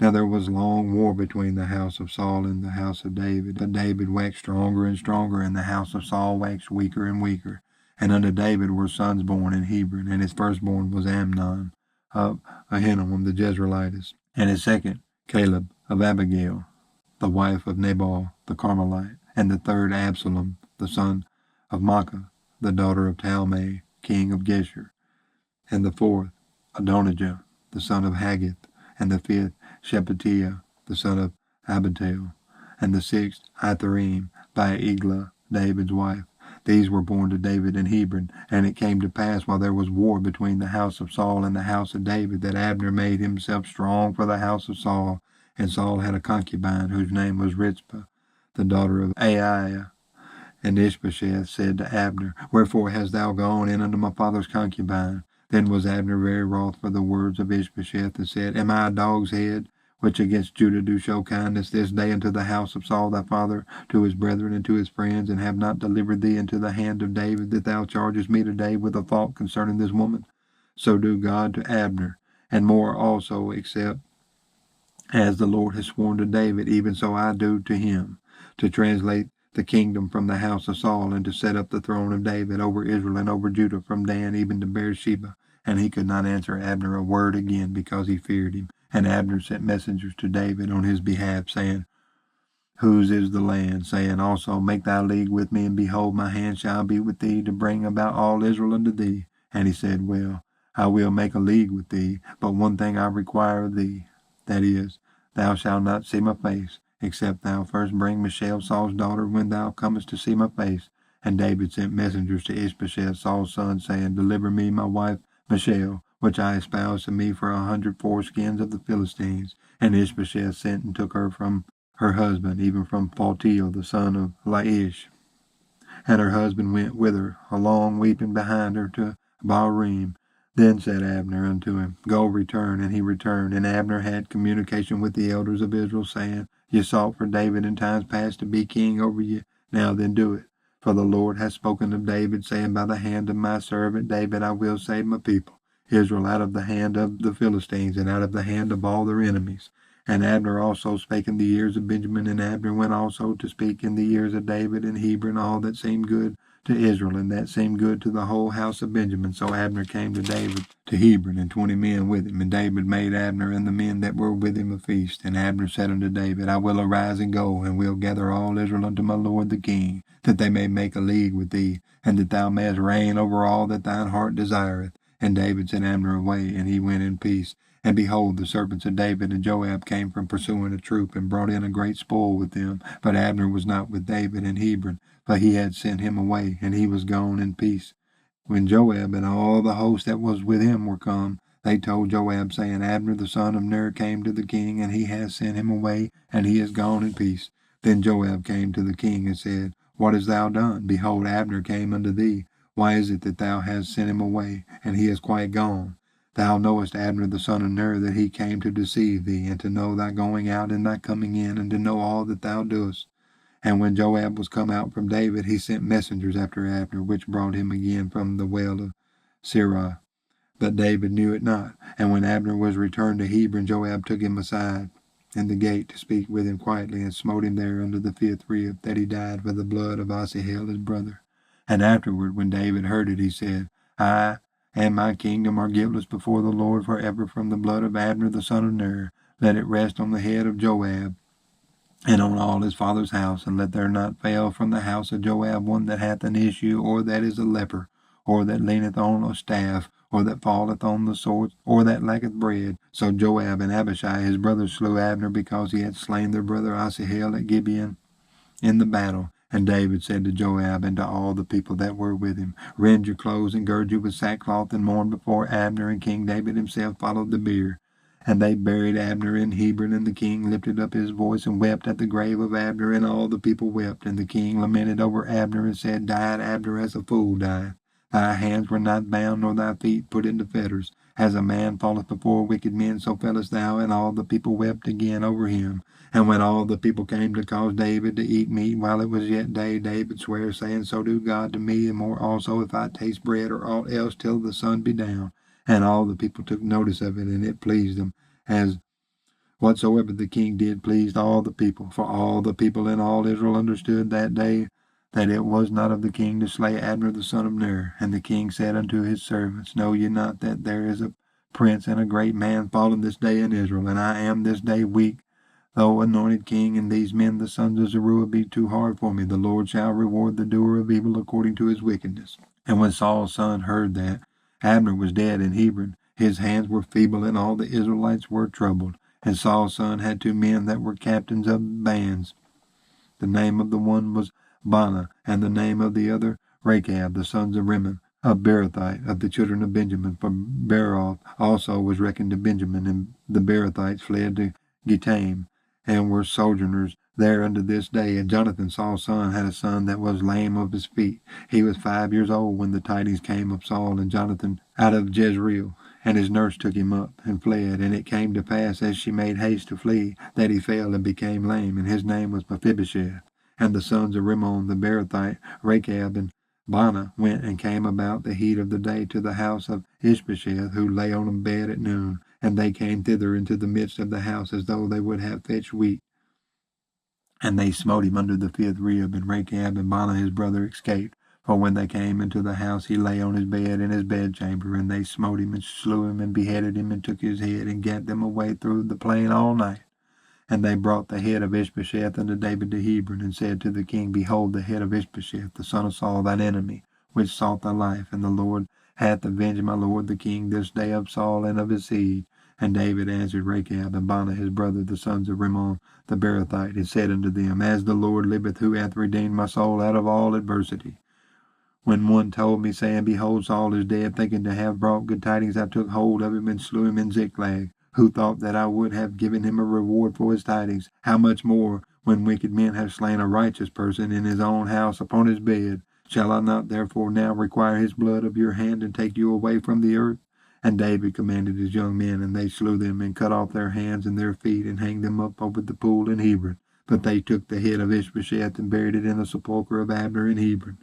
Now there was long war between the house of Saul and the house of David. But David waxed stronger and stronger, and the house of Saul waxed weaker and weaker. And unto David were sons born in Hebron, and his firstborn was Amnon of Ahinoam the Jezreelitess, and his second Caleb of Abigail, the wife of Nabal the Carmelite, and the third Absalom, the son of Maacah, the daughter of Talmai, king of Geshur, and the fourth Adonijah, the son of Haggith, and the fifth Shephatiah, the son of Abital, and the sixth Itharim by Eglah, David's wife. These were born to David in Hebron. And it came to pass, while there was war between the house of Saul and the house of David, that Abner made himself strong for the house of Saul. And Saul had a concubine, whose name was Rizpah, the daughter of Aiah. And Ishbosheth said to Abner, Wherefore hast thou gone in unto my father's concubine? Then was Abner very wroth for the words of Ishbosheth, and said, Am I a dog's head, which against Judah do show kindness this day unto the house of Saul thy father, to his brethren and to his friends, and have not delivered thee into the hand of David, that thou chargest me today with a fault concerning this woman? So do God to Abner, and more also, except as the Lord has sworn to David, even so I do to him, to translate the kingdom from the house of Saul, and to set up the throne of David over Israel and over Judah, from Dan even to Beersheba. And he could not answer Abner a word again, because he feared him. And Abner sent messengers to David on his behalf, saying, Whose is the land? Saying also, Make thy league with me, and behold, my hand shall be with thee, to bring about all Israel unto thee. And he said, Well, I will make a league with thee, but one thing I require of thee, that is, thou shalt not see my face, except thou first bring Michal, Saul's daughter, when thou comest to see my face. And David sent messengers to Ishbosheth, Saul's son, saying, Deliver me my wife Michal, which I espoused to me for 100 foreskins of the Philistines. And Ishbosheth sent and took her from her husband, even from Phaltiel, the son of Laish. And her husband went with her, along weeping behind her, to Bahurim. Then said Abner unto him, Go, return. And he returned. And Abner had communication with the elders of Israel, saying, Ye sought for David in times past to be king over you. Now then do it. For the Lord hath spoken of David, saying, By the hand of my servant David I will save my people, Israel, out of the hand of the Philistines, and out of the hand of all their enemies. And Abner also spake in the ears of Benjamin, and Abner went also to speak in the ears of David in Hebron all that seemed good to Israel, and that seemed good to the whole house of Benjamin. So Abner came to David to Hebron, and 20 men with him. And David made Abner and the men that were with him a feast. And Abner said unto David, I will arise and go, and will gather all Israel unto my lord the king, that they may make a league with thee, and that thou mayest reign over all that thine heart desireth. And David sent Abner away, and he went in peace. And behold, the servants of David and Joab came from pursuing a troop, and brought in a great spoil with them. But Abner was not with David in Hebron, for he had sent him away, and he was gone in peace. When Joab and all the host that was with him were come, they told Joab, saying, Abner the son of Ner came to the king, and he has sent him away, and he is gone in peace. Then Joab came to the king and said, What hast thou done? Behold, Abner came unto thee. Why is it that thou hast sent him away, and he is quite gone? Thou knowest Abner the son of Ner, that he came to deceive thee, and to know thy going out and thy coming in, and to know all that thou doest. And when Joab was come out from David, he sent messengers after Abner, which brought him again from the well of Sirah. But David knew it not. And when Abner was returned to Hebron, Joab took him aside in the gate to speak with him quietly, and smote him there under the 5th rib, that he died for the blood of Asahel his brother. And afterward, when David heard it, he said, I and my kingdom are guiltless before the Lord forever from the blood of Abner the son of Ner. Let it rest on the head of Joab, and on all his father's house, and let there not fail from the house of Joab one that hath an issue, or that is a leper, or that leaneth on a staff, or that falleth on the sword, or that lacketh bread. So Joab and Abishai his brothers slew Abner, because he had slain their brother Asahel at Gibeon in the battle. And David said to Joab and to all the people that were with him, Rend your clothes and gird you with sackcloth, and mourn before Abner. And King David himself followed the bier. And they buried Abner in Hebron, and the king lifted up his voice and wept at the grave of Abner, and all the people wept. And the king lamented over Abner, and said, Died Abner as a fool dieth. Thy hands were not bound, nor thy feet put into fetters. As a man falleth before wicked men, so fellest thou. And all the people wept again over him. And when all the people came to cause David to eat meat while it was yet day, David sware, saying, So do God to me, and more also, if I taste bread or aught else till the sun be down. And all the people took notice of it, and it pleased them, as Whatsoever the king did pleased all the people, for all the people and all Israel understood that day that it was not of the king to slay Abner the son of Ner. And the king said unto his servants, Know ye not that there is a prince and a great man fallen this day in Israel, and I am this day weak, though anointed king, and these men the sons of Zeruiah be too hard for me. The Lord shall reward the doer of evil according to his wickedness. And when Saul's son heard that Abner was dead in Hebron, his hands were feeble, and all the Israelites were troubled. And Saul's son had 2 men that were captains of bands. The name of the one was Baanah, and the name of the other Rechab, the sons of Rimmon, a Beerothite of the children of Benjamin. For Beeroth also was reckoned to Benjamin, and the Beerothites fled to Gittaim, and were sojourners there unto this day. And Jonathan, Saul's son, had a son that was lame of his feet. He was 5 years old when the tidings came of Saul and Jonathan out of Jezreel. And his nurse took him up and fled. And it came to pass, as she made haste to flee, that he fell and became lame. And his name was Mephibosheth. And the sons of Rimmon the Beerothite, Rechab and Baanah, went and came about the heat of the day to the house of Ishbosheth, who lay on a bed at noon. And they came thither into the midst of the house, as though they would have fetched wheat. And they smote him under the 5th rib. And Rechab and Baanah his brother escaped. For when they came into the house, he lay on his bed in his bedchamber, and they smote him and slew him and beheaded him and took his head and gat them away through the plain all night. And they brought the head of Ishbosheth unto David to Hebron, and said to the king, Behold, the head of Ishbosheth, the son of Saul, thine enemy, which sought thy life. And the Lord hath avenged my lord the king this day of Saul and of his seed. And David answered Rechab and Baanah his brother, the sons of Rimmon the Beerothite, and said unto them, As the Lord liveth, who hath redeemed my soul out of all adversity. When one told me, saying, Behold, Saul is dead, thinking to have brought good tidings, I took hold of him and slew him in Ziklag. Who thought that I would have given him a reward for his tidings? How much more, when wicked men have slain a righteous person in his own house upon his bed? Shall I not therefore now require his blood of your hand, and take you away from the earth? And David commanded his young men, and they slew them, and cut off their hands and their feet, and hanged them up over the pool in Hebron. But they took the head of Ishbosheth, and buried it in the sepulchre of Abner in Hebron.